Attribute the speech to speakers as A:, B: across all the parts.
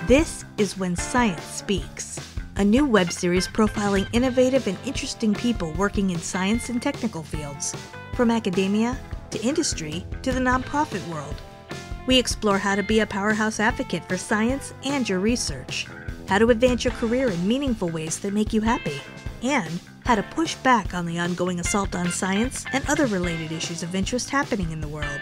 A: This is When Science Speaks, a new web series profiling innovative and interesting people working in science and technical fields, from academia to industry to the nonprofit world. We explore how to be a powerhouse advocate for science and your research, how to advance your career in meaningful ways that make you happy, and how to push back on the ongoing assault on science and other related issues of interest happening in the world.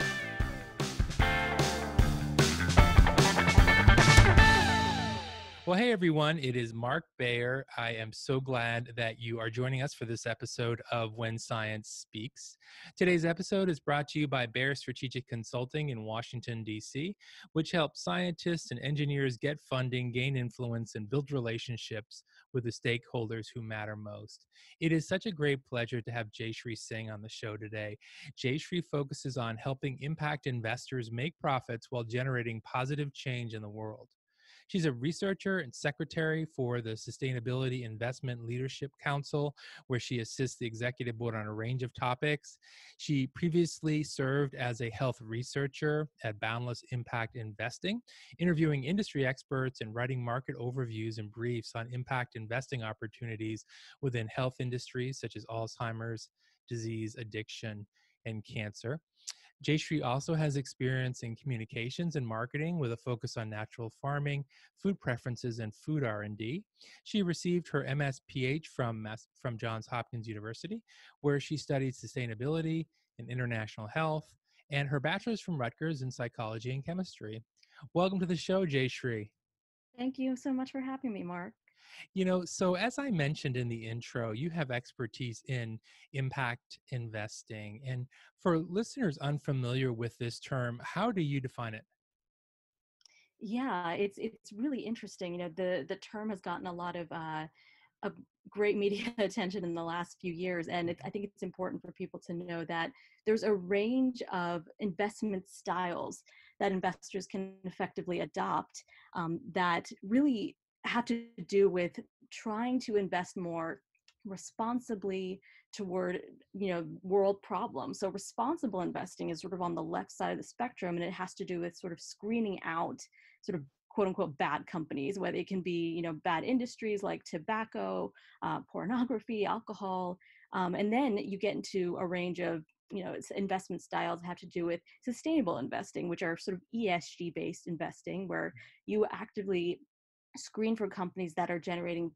B: Well, hey everyone, it is Mark Bayer. I am so glad that you are joining us for this episode of When Science Speaks. Today's episode is brought to you by Bayer Strategic Consulting in Washington, D.C., which helps scientists and engineers get funding, gain influence, and build relationships with the stakeholders who matter most. It is such a great pleasure to have Jaishree Singh on the show today. Jaishree focuses on helping impact investors make profits while generating positive change in the world. She's a researcher and secretary for the Sustainability Investment Leadership Council, where she assists the executive board on a range of topics. She previously served as a health researcher at Boundless Impact Investing, interviewing industry experts and writing market overviews and briefs on impact investing opportunities within health industries such as Alzheimer's disease, addiction, and cancer. Jaishree also has experience in communications and marketing with a focus on natural farming, food preferences, and food R&D. She received her MSPH from Johns Hopkins University, where she studied sustainability and international health, and her bachelor's from Rutgers in psychology and chemistry. Welcome to the show, Jaishree.
C: Thank you so much for having me, Mark.
B: So as I mentioned in the intro, you have expertise in impact investing. And for listeners unfamiliar with this term, how do you define it?
C: Yeah, it's really interesting. The term has gotten a great media attention in the last few years, and I think it's important for people to know that there's a range of investment styles that investors can effectively adopt that really have to do with trying to invest more responsibly toward world problems. So responsible investing is sort of on the left side of the spectrum, and it has to do with sort of screening out sort of quote unquote bad companies, whether it can be bad industries like tobacco, pornography, alcohol, and then you get into a range of investment styles that have to do with sustainable investing, which are sort of ESG based investing, where you actively screen for companies that are generating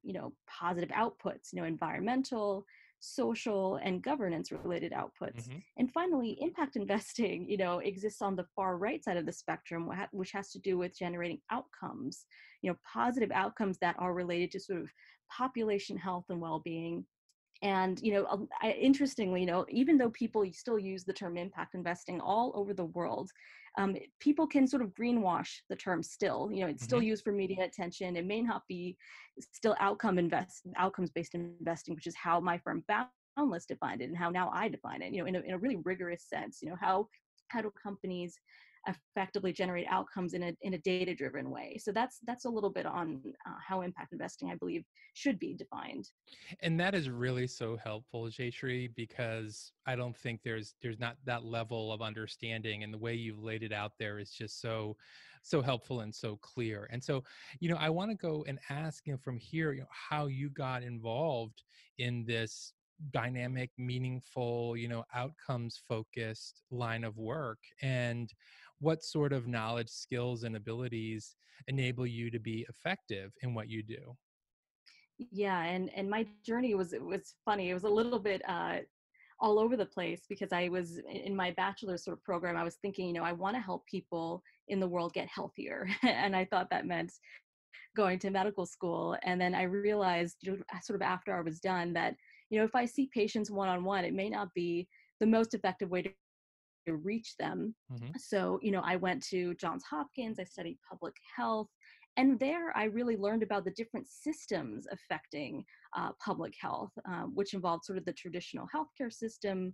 C: positive outputs, environmental, social, and governance related outputs.
B: Mm-hmm.
C: And finally, impact investing exists on the far right side of the spectrum, which has to do with generating outcomes, positive outcomes that are related to sort of population health and well-being. And interestingly, even though people still use the term impact investing all over the world, people can sort of greenwash the term still. It's still
B: Mm-hmm.
C: used for media attention. It may not be still outcomes based investing, which is how my firm Boundless defined it, and how now I define it. In a really rigorous sense. How do companies effectively generate outcomes in a data-driven way? So that's a little bit on how impact investing, I believe, should be defined.
B: And that is really so helpful, Jayshree, because I don't think there's not that level of understanding, and the way you've laid it out there is just so helpful and so clear. And so, I want to go and ask, from here, how you got involved in this dynamic, meaningful, outcomes focused line of work, and what sort of knowledge, skills, and abilities enable you to be effective in what you do.
C: Yeah, and my journey was funny. It was a little bit all over the place, because I was in my bachelor's sort of program. I was thinking, I want to help people in the world get healthier, and I thought that meant going to medical school. And then I realized, sort of after I was done, that if I see patients one-on-one, it may not be the most effective way to reach them.
B: Mm-hmm.
C: So, I went to Johns Hopkins, I studied public health, and there I really learned about the different systems affecting public health, which involved sort of the traditional healthcare system,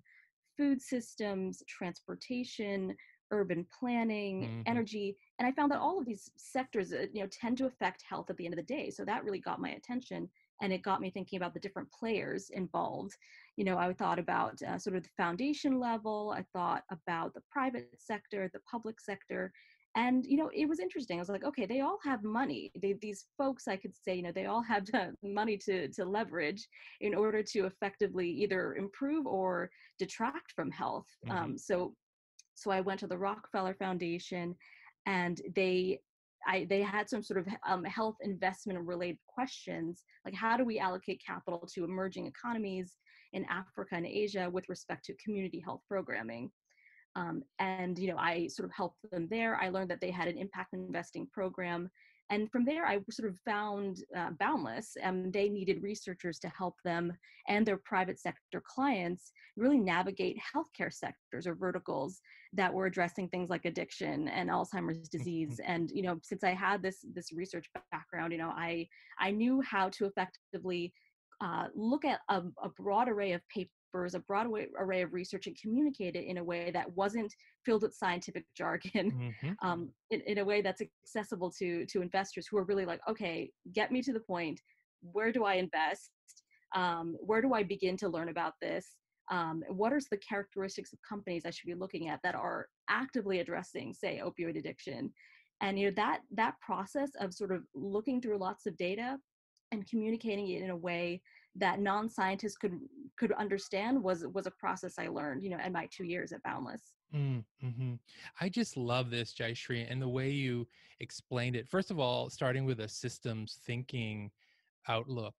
C: food systems, transportation, urban planning,
B: Mm-hmm.
C: energy. And I found that all of these sectors, tend to affect health at the end of the day. So that really got my attention, and it got me thinking about the different players involved. I thought about sort of the foundation level. I thought about the private sector, the public sector. And, it was interesting. I was like, okay, they all have money. These folks, I could say, they all have money to leverage in order to effectively either improve or detract from health.
B: Mm-hmm.
C: So I went to the Rockefeller Foundation, and they had some sort of health investment related questions, like how do we allocate capital to emerging economies in Africa and Asia with respect to community health programming. And I sort of helped them there. I learned that they had an impact investing program, and from there I sort of found Boundless, and they needed researchers to help them and their private sector clients really navigate healthcare sectors or verticals that were addressing things like addiction and Alzheimer's disease. And since I had this research background, I knew how to effectively look at a broad array of papers, a broad array of research, and communicate it in a way that wasn't filled with scientific jargon,
B: Mm-hmm.
C: in a way that's accessible to investors who are really like, okay, get me to the point. Where do I invest? Where do I begin to learn about this? What are the characteristics of companies I should be looking at that are actively addressing, say, opioid addiction? And that process of sort of looking through lots of data and communicating it in a way that non-scientists could understand was a process I learned, in my 2 years at Boundless.
B: Mm-hmm. I just love this, Jaishree, and the way you explained it. First of all, starting with a systems thinking outlook,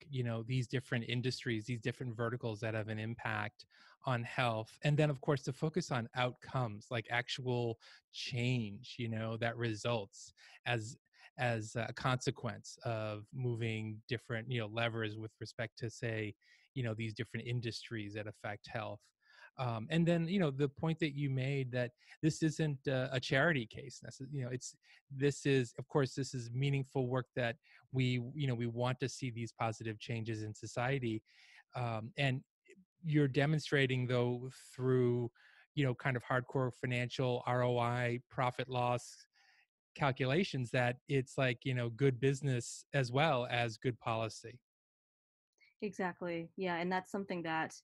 B: these different industries, these different verticals that have an impact on health. And then, of course, to focus on outcomes, like actual change, that results as a consequence of moving different, levers with respect to, say, these different industries that affect health. And then, the point that you made that this isn't a charity case. Of course, this is meaningful work that we want to see these positive changes in society. And you're demonstrating, though, through, kind of hardcore financial ROI, profit loss calculations, that it's like, good business as well as good policy.
C: Exactly. Yeah. And that's something that,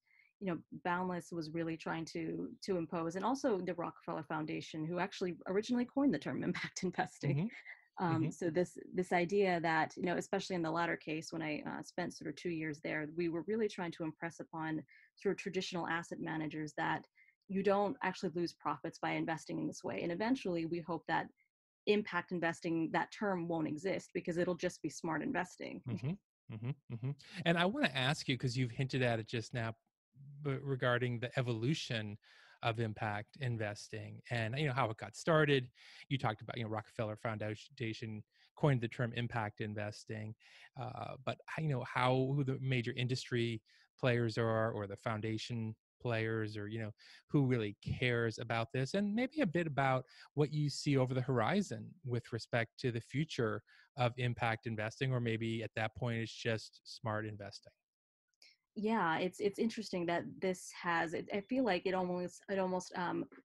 C: Boundless was really trying to impose. And also the Rockefeller Foundation, who actually originally coined the term impact investing.
B: Mm-hmm. Mm-hmm.
C: So this idea that, especially in the latter case, when I spent sort of 2 years there, we were really trying to impress upon sort of traditional asset managers that you don't actually lose profits by investing in this way. And eventually we hope that impact investing, that term won't exist because it'll just be smart investing.
B: Mm-hmm. Mm-hmm. Mm-hmm. And I want to ask you, because you've hinted at it just now, but regarding the evolution of impact investing and how it got started. You talked about Rockefeller Foundation coined the term impact investing, but who the major industry players are, or the foundation players, or who really cares about this, and maybe a bit about what you see over the horizon with respect to the future of impact investing, or maybe at that point it's just smart investing.
C: Yeah, it's interesting that this has. I feel like it almost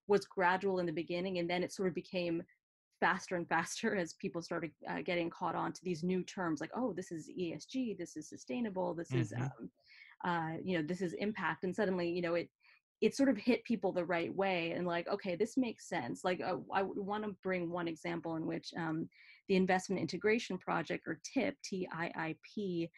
C: was gradual in the beginning, and then it sort of became faster and faster as people started getting caught on to these new terms, like, oh, this is ESG, this is sustainable, this is
B: Mm-hmm.
C: this is impact, and suddenly it sort of hit people the right way, and like, okay, this makes sense. Like, I would want to bring one example in which the Investment Integration Project, or TIP, TIIP,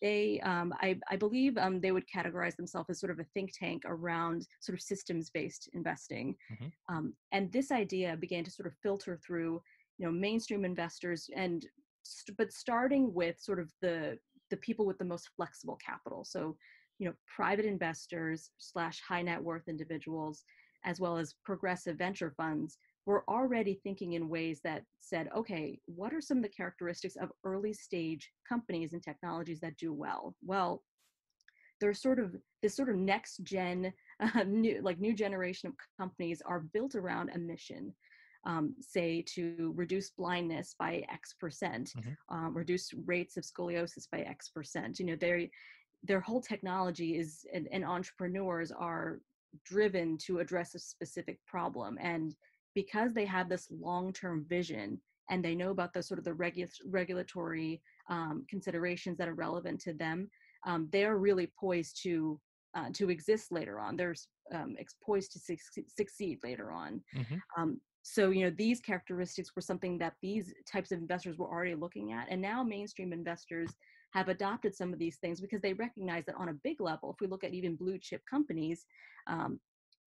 C: I believe they would categorize themselves as sort of a think tank around sort of systems-based investing.
B: Mm-hmm.
C: And this idea began to sort of filter through, mainstream investors, but starting with sort of the people with the most flexible capital. So, private investors / high net worth individuals, as well as progressive venture funds, were already thinking in ways that said, okay, what are some of the characteristics of early stage companies and technologies that do well? Well, there's sort of this sort of next gen, new generation of companies are built around a mission. Say, to reduce blindness by X%,
B: Mm-hmm.
C: reduce rates of scoliosis by X%. Their whole technology is, and entrepreneurs are driven to address a specific problem. And because they have this long-term vision, and they know about the sort of the regulatory considerations that are relevant to them, they are really poised to exist later on. They're poised to succeed later on.
B: Mm-hmm.
C: So, these characteristics were something that these types of investors were already looking at. And now mainstream investors have adopted some of these things because they recognize that on a big level, if we look at even blue chip companies, um,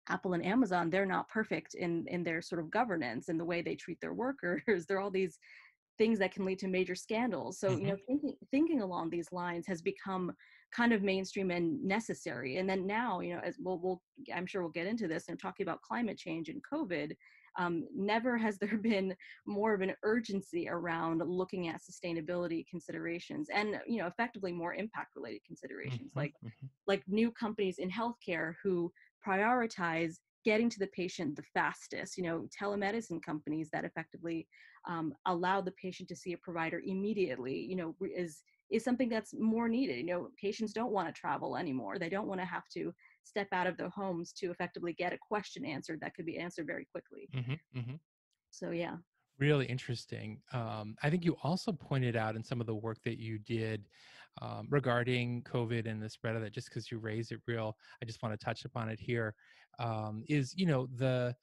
C: Apple and Amazon, they're not perfect in their sort of governance and the way they treat their workers. There are all these things that can lead to major scandals. So,
B: Hmm.
C: thinking along these lines has become kind of mainstream and necessary. And then now, as we'll I'm sure we'll get into this and talking about climate change and COVID. Never has there been more of an urgency around looking at sustainability considerations and effectively more impact related considerations,
B: Hmm. Hmm.
C: like new companies in healthcare who prioritize getting to the patient the fastest, telemedicine companies that effectively allow the patient to see a provider immediately, is something that's more needed. Patients don't want to travel anymore. They don't want to have to step out of their homes to effectively get a question answered that could be answered very quickly.
B: Hmm. Hmm.
C: So yeah.
B: Really interesting. I think you also pointed out in some of the work that you did regarding COVID and the spread of it, just because you raised it real, I just want to touch upon it here, is, the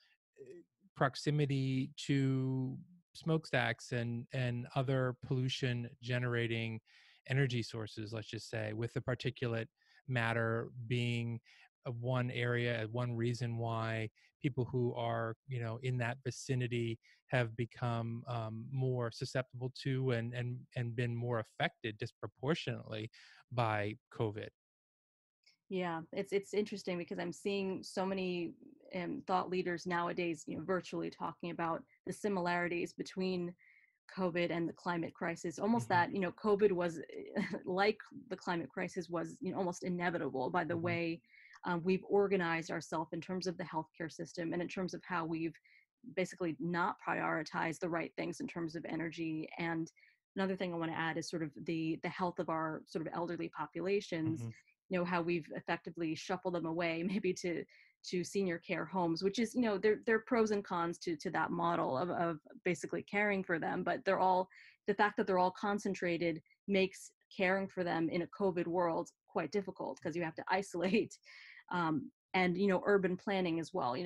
B: proximity to smokestacks and other pollution generating energy sources, let's just say, with the particulate matter being one area, one reason why people who are, in that vicinity have become more susceptible to and been more affected disproportionately by COVID.
C: Yeah, it's interesting because I'm seeing so many thought leaders nowadays, virtually talking about the similarities between COVID and the climate crisis. Almost
B: Hmm.
C: that, COVID was like the climate crisis was, almost inevitable by the
B: Hmm.
C: way we've organized ourselves in terms of the healthcare system and in terms of how we've basically not prioritized the right things in terms of energy. And another thing I want to add is sort of the health of our sort of elderly populations,
B: Hmm.
C: how we've effectively shuffled them away maybe to senior care homes, which is, there are pros and cons to that model of basically caring for them, but the fact that they're all concentrated makes caring for them in a COVID world quite difficult because you have to isolate. And urban planning as well,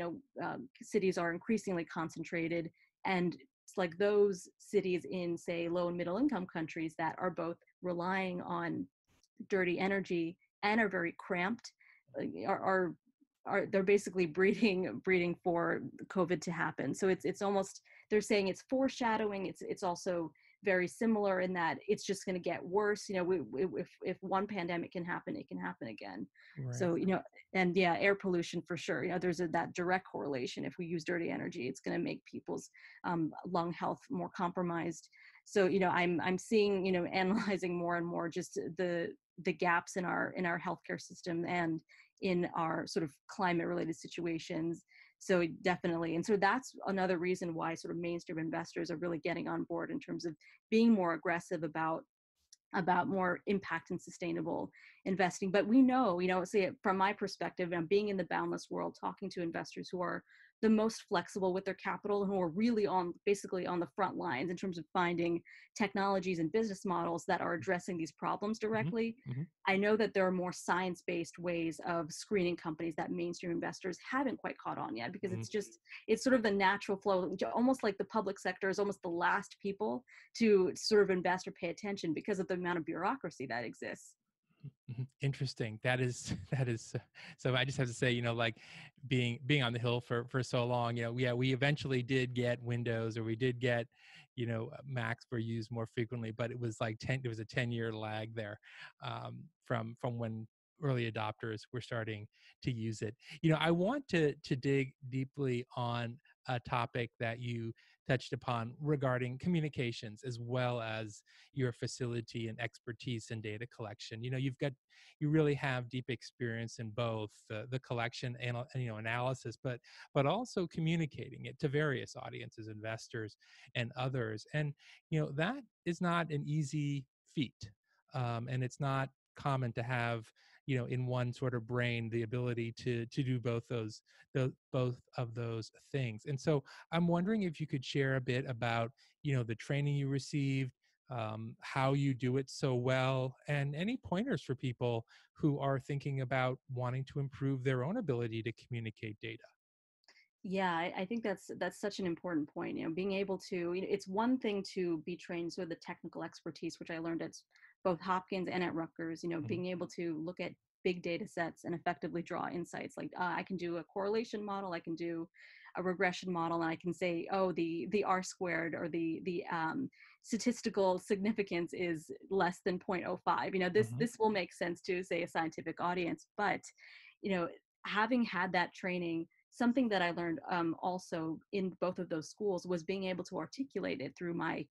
C: cities are increasingly concentrated, and it's like those cities in, say, low and middle income countries that are both relying on dirty energy and are very cramped, are they're basically breeding for COVID to happen. So it's almost, they're saying it's foreshadowing. It's also very similar in that it's just going to get worse. If one pandemic can happen, it can happen again.
B: Right.
C: So and yeah, air pollution for sure. There's that direct correlation. If we use dirty energy, it's going to make people's lung health more compromised. So I'm seeing, analyzing more and more just the gaps in our healthcare system and in our sort of climate related situations. So definitely. And so that's another reason why sort of mainstream investors are really getting on board in terms of being more aggressive about more impact and sustainable investing. But we know, see, from my perspective, and being in the boundless world, talking to investors who are the most flexible with their capital and who are really basically on the front lines in terms of finding technologies and business models that are addressing these problems
B: Hmm.
C: directly.
B: Hmm.
C: I know that there are more science-based ways of screening companies that mainstream investors haven't quite caught on yet, because it's sort of the natural flow, almost like the public sector is almost the last people to sort of invest or pay attention because of the amount of bureaucracy that exists.
B: Mhm. Interesting. That is that is so. I just have to say, like being on the Hill for so long, yeah, we eventually did get Windows, or we did get, Macs were used more frequently, but it was like there was a 10-year lag there, from when early adopters were starting to use it. I want to dig deeply on a topic that you touched upon regarding communications, as well as your facility and expertise in data collection. You really have deep experience in both the collection and analysis, but also communicating it to various audiences, investors, and others. And that is not an easy feat, and it's not common to have in one sort of brain the ability to do both of those things. And so I'm wondering if you could share a bit about the training you received, how you do it so well, and any pointers for people who are thinking about wanting to improve their own ability to communicate data.
C: Yeah, I think that's such an important point. Being able to, it's one thing to be trained, so the technical expertise, which I learned at both Hopkins and at Rutgers.
B: Mhm.
C: Being able to look at big data sets and effectively draw insights. Like I can do a correlation model, I can do a regression model, and I can say, oh, the R squared or the statistical significance is less than 0.05.
B: Mhm.
C: This will make sense to, say, a scientific audience, but you know having had that training, something that I learned also in both of those schools was being able to articulate it through my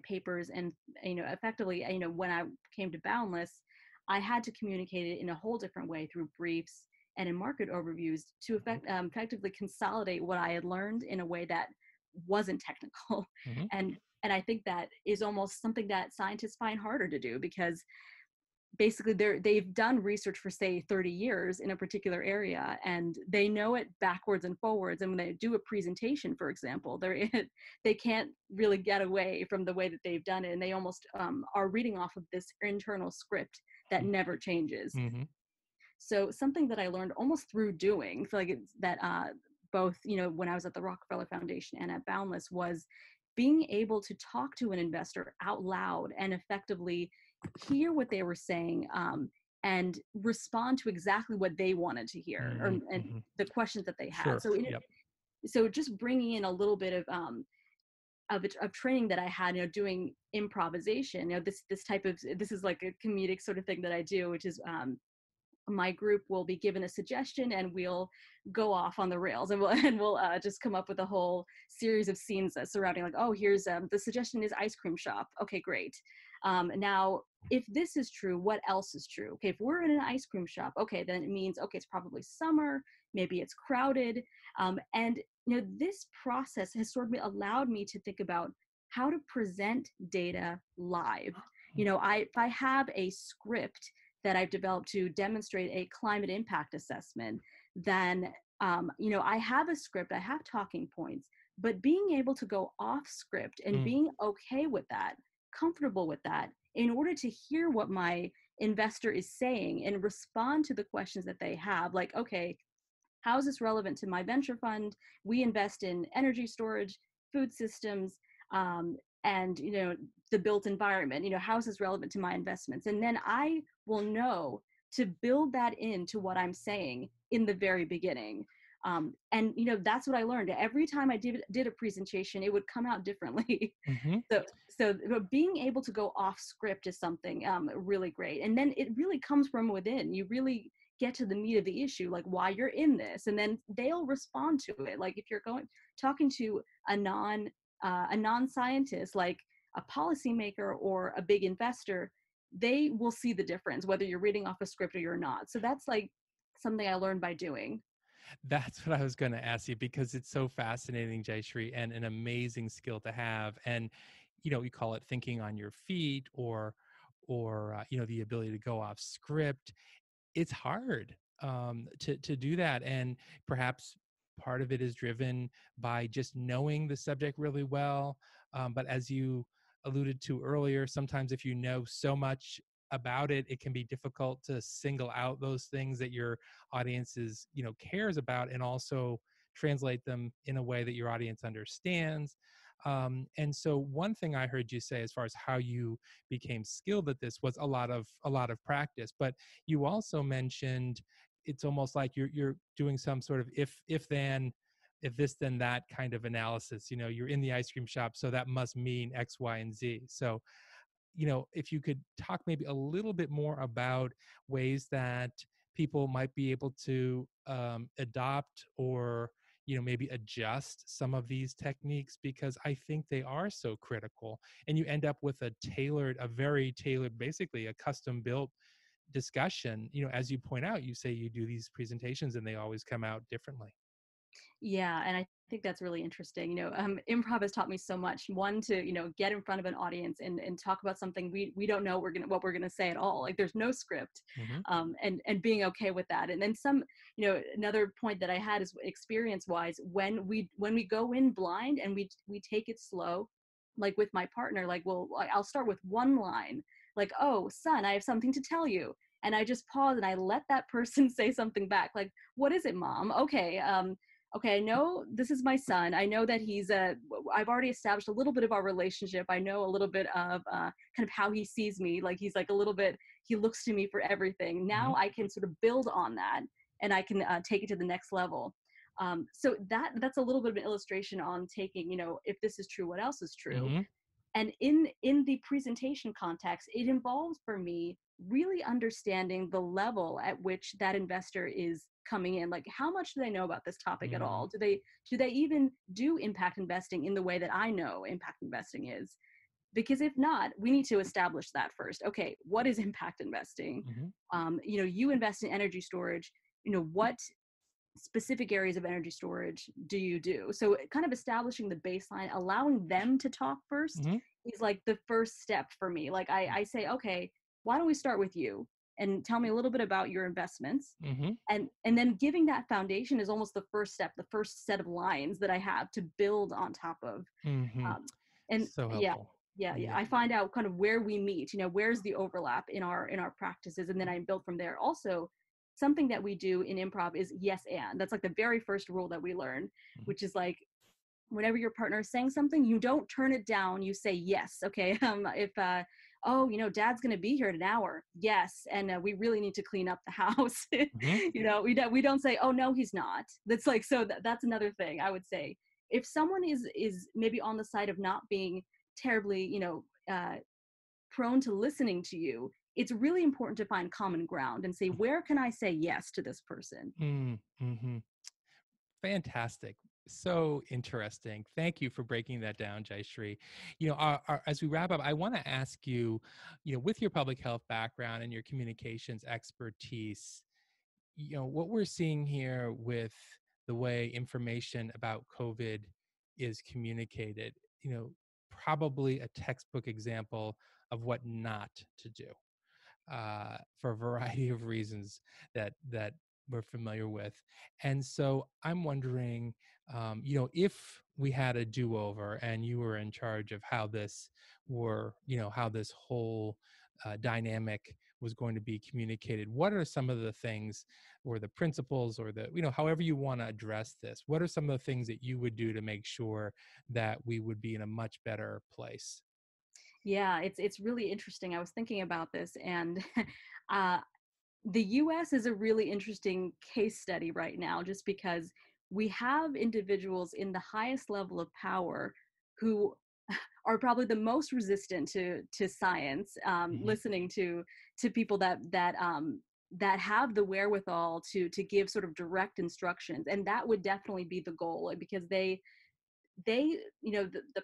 C: papers. And effectively, when I came to Boundless, I had to communicate it in a whole different way through briefs and in market overviews to effectively consolidate what I had learned in a way that wasn't technical.
B: Mhm.
C: And I think that is almost something that scientists find harder to do, because basically they've done research for, say, 30 years in a particular area, and they know it backwards and forwards. And when they do a presentation, for example, they can't really get away from the way that they've done it, and they almost are reading off of this internal script that never changes.
B: Mhm.
C: So something that I learned almost through doing, so like it's that both when I was at the Rockefeller Foundation and at Boundless, was being able to talk to an investor out loud and effectively hear what they were saying, and respond to exactly what they wanted to hear, or,
B: Mhm.
C: and
B: Mhm.
C: the questions that they had.
B: Sure.
C: So
B: Yep.
C: so just bringing in a little bit of training that I had, doing improvisation. This type of, this is like a comedic sort of thing that I do, which is my group will be given a suggestion and we'll go off on the rails, and we'll just come up with a whole series of scenes surrounding, like, oh, here's the suggestion is ice cream shop. Okay, great. Now, if this is true, what else is true? Okay, if we're in an ice cream shop, okay, then it means, okay, it's probably summer, maybe it's crowded. And this process has sort of allowed me to think about how to present data live. If I have a script that I've developed to demonstrate a climate impact assessment, then I have a script, I have talking points, but being able to go off script and
B: Mm.
C: being okay with that, comfortable with that, in order to hear what my investor is saying and respond to the questions that they have, like, okay, how is this relevant to my venture fund? We invest in energy storage, food systems, and the built environment. How is this relevant to my investments? And then I will know to build that into what I'm saying in the very beginning. And that's what I learned. Every time I did a presentation, it would come out differently.
B: Mhm.
C: So being able to go off script is something really great. And then it really comes from within. You really get to the meat of the issue, like why you're in this, and then they'll respond to it. Like if you're talking to a non-scientist, like a policymaker or a big investor, they will see the difference whether you're reading off a script or you're not. So that's like something I learned by doing.
B: That's what I was going to ask you because it's so fascinating, Jaishree, and an amazing skill to have. And we call it thinking on your feet, or the ability to go off script. It's hard to do that, and perhaps part of it is driven by just knowing the subject really well. But as you alluded to earlier, sometimes if you know so much about it, it can be difficult to single out those things that your audience is cares about, and also translate them in a way that your audience understands. And so one thing I heard you say as far as how you became skilled at this was a lot of practice, but you also mentioned it's almost like you're doing some sort of if then, if this then that kind of analysis. You're in the ice cream shop, so that must mean X, Y, and Z. So if you could talk maybe a little bit more about ways that people might be able to adopt, or maybe adjust some of these techniques, because I think they are so critical, and you end up with a very tailored, basically a custom built discussion. As you point out, you say you do these presentations and they always come out differently.
C: Yeah, and I think that's really interesting. Improv has taught me so much. One, to get in front of an audience and talk about something we don't know what we're gonna say at all. Like there's no script,
B: Hmm.
C: and being okay with that. And then another point that I had is, experience wise, when we go in blind and we take it slow, like with my partner, like I'll start with one line, like, oh son, I have something to tell you, and I just pause and I let that person say something back, like, what is it, mom? Okay. okay, I know this is my son. I know that I've already established a little bit of our relationship. I know a little bit of kind of how he sees me. Like he's like a little bit, he looks to me for everything.
B: Mm-hmm.
C: Now I can sort of build on that and I can take it to the next level. So that's a little bit of an illustration on taking, if this is true, what else is true?
B: Mm-hmm.
C: And in the presentation context, it involves for me really understanding the level at which that investor is coming in. Like how much do they know about this topic at
B: Mm-hmm.
C: all? Do they even do impact investing in the way that I know impact investing is? Because if not, we need to establish that first. Okay, what is impact investing?
B: Mm-hmm.
C: You invest in energy storage. What specific areas of energy storage do you do? So kind of establishing the baseline, allowing them to talk first
B: Mm-hmm.
C: is like the first step for me. Like I say, okay, why don't we start with you and tell me a little bit about your investments?
B: Mm-hmm.
C: And then giving that foundation is almost the first step, the first set of lines that I have to build on top of.
B: Mm-hmm.
C: um, and
B: So
C: yeah,
B: helpful.
C: yeah,
B: Yeah.
C: I find out kind of where we meet, where's the overlap in our practices, and then I build from there. Also, something that we do in improv is yes and. That's like the very first rule that we learn,
B: Mm-hmm.
C: which is like whenever your partner is saying something, you don't turn it down, you say yes. Okay. If oh, dad's going to be here in an hour, yes, and we really need to clean up the house.
B: Mm-hmm.
C: We don't say, oh no, he's not. That's like, so that's another thing I would say. If someone is maybe on the side of not being terribly prone to listening to you, it's really important to find common ground and say, where can I say yes to this person?
B: Mm-hmm. Fantastic. So interesting. Thank you for breaking that down, Jaishree. As we wrap up, I want to ask you, with your public health background and your communications expertise, what we're seeing here with the way information about COVID is communicated, probably a textbook example of what not to do for a variety of reasons that we're familiar with. And so I'm wondering, if we had a do-over and you were in charge of how this whole dynamic was going to be communicated, what are some of the things or the principles or however you want to address this, what are some of the things that you would do to make sure that we would be in a much better place?
C: Yeah, it's really interesting. I was thinking about this, and uh, the US is a really interesting case study right now, just because we have individuals in the highest level of power who are probably the most resistant to science,
B: Hmm.
C: listening to people that have the wherewithal to give sort of direct instructions, and that would definitely be the goal, because the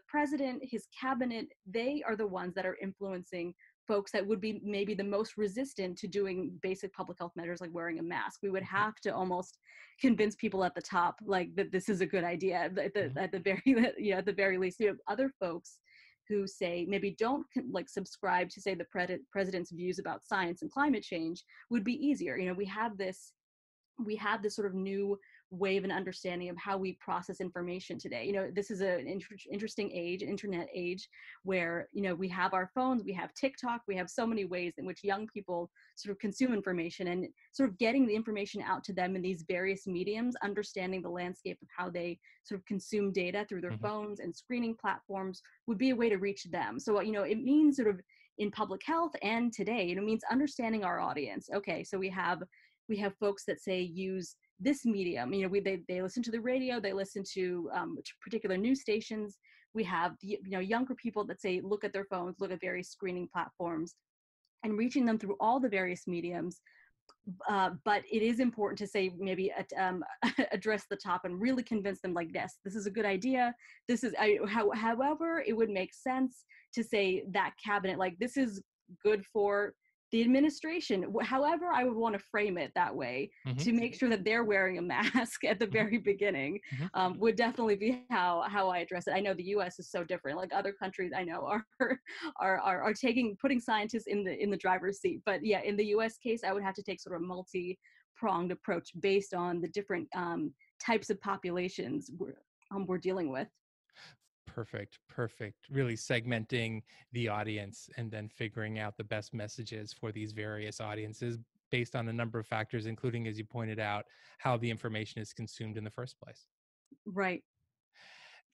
C: president, his cabinet, they are the ones that are influencing folks that would be maybe the most resistant to doing basic public health measures like wearing a mask. We would have to almost convince people at the top like that this is a good idea at the very at the very least. You have other folks who say maybe don't like subscribe to say the president's views about science and climate change would be easier. We have this sort of new wave and understanding of how we process information today. This is an interesting age, internet age, where we have our phones, we have TikTok, we have so many ways in which young people sort of consume information, and sort of getting the information out to them in these various mediums, understanding the landscape of how they sort of consume data through their
B: Hmm.
C: phones and screening platforms would be a way to reach them. So it means sort of in public health and today, it means understanding our audience. Okay, so we have folks that say use this medium. They listen to the radio, they listen to particular news stations. We have younger people that say look at their phones, look at various screening platforms, and reaching them through all the various mediums. But it is important to say maybe address the top and really convince them like this is a good idea. However it would make sense to say that cabinet, like this is good for the administration, however I would want to frame it that way,
B: Hmm.
C: to make sure that they're wearing a mask at the
B: Hmm.
C: very beginning,
B: Hmm.
C: would definitely be how I address it. I know the US is so different, like other countries I know are putting scientists in the driver's seat, but yeah, in the US case I would have to take sort of a multi-pronged approach based on the different types of populations we're dealing with.
B: Perfect. Perfect. Really segmenting the audience and then figuring out the best messages for these various audiences based on a number of factors, including, as you pointed out, how the information is consumed in the first place.
C: Right.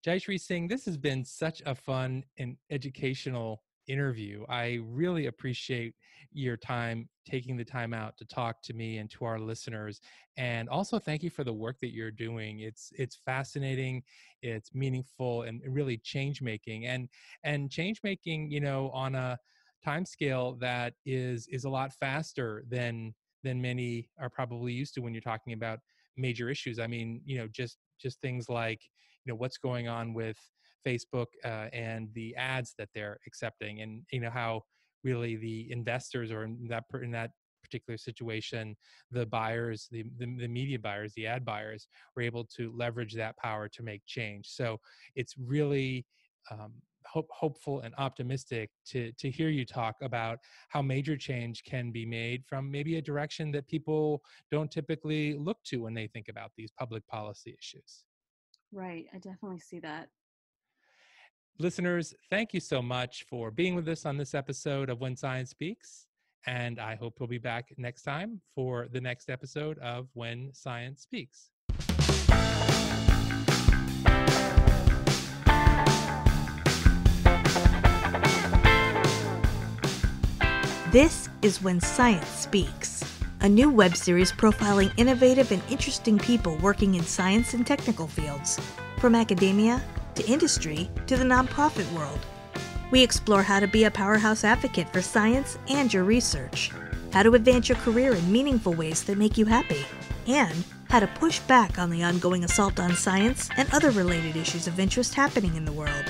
B: Jaishree Singh, this has been such a fun and educational interview. I really appreciate your time, taking the time out to talk to me and to our listeners. And also thank you for the work that you're doing. It's fascinating, it's meaningful, and really change making. And change making, on a time scale that is a lot faster than many are probably used to when you're talking about major issues. I mean, just things like what's going on with Facebook and the ads that they're accepting, and how really the investors, or in that particular situation, the buyers, the media buyers, the ad buyers, were able to leverage that power to make change. So it's really hopeful and optimistic to hear you talk about how major change can be made from maybe a direction that people don't typically look to when they think about these public policy issues.
C: Right. I definitely see that.
B: Listeners, thank you so much for being with us on this episode of When Science Speaks. And I hope we'll be back next time for the next episode of When Science Speaks.
A: This is When Science Speaks, a new web series profiling innovative and interesting people working in science and technical fields, from academia to industry to the nonprofit world. We explore how to be a powerhouse advocate for science and your research, how to advance your career in meaningful ways that make you happy, and how to push back on the ongoing assault on science and other related issues of interest happening in the world.